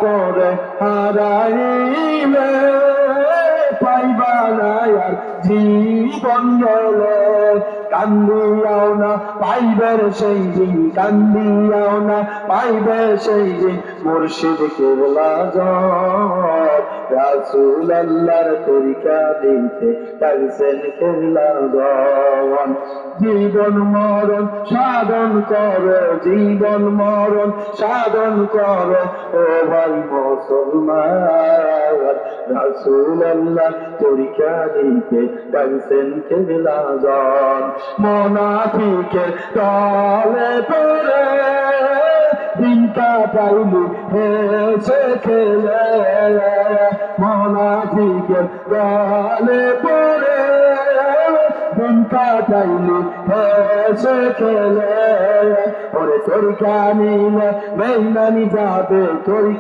করে হারাইলে পাইবা না আর জীবন গেলে কান্দিয়াও না পাইবের সেই দিন কান্দিয়াও না পাইবে সেই দিন মুর্শিদ কেবলা রাসূল আল্লাহর তরিকা দিতে কাইছেন কেবলা জীবন মরণ সাধন করো জীবন মরণ সাধন করো ও ভাই মুসলমান রাসূল আল্লাহ তরিকা দিতে কাইছেন কেবলা মুনাফিকের দলে পড়ে দিন কাটাইলি হেসে খেলে মুনাফিকের দলে পড়ে দিন কাটাইলি হেসে খেলে ওরে তরিকা নিলে বেইমানি যাবে তরিকা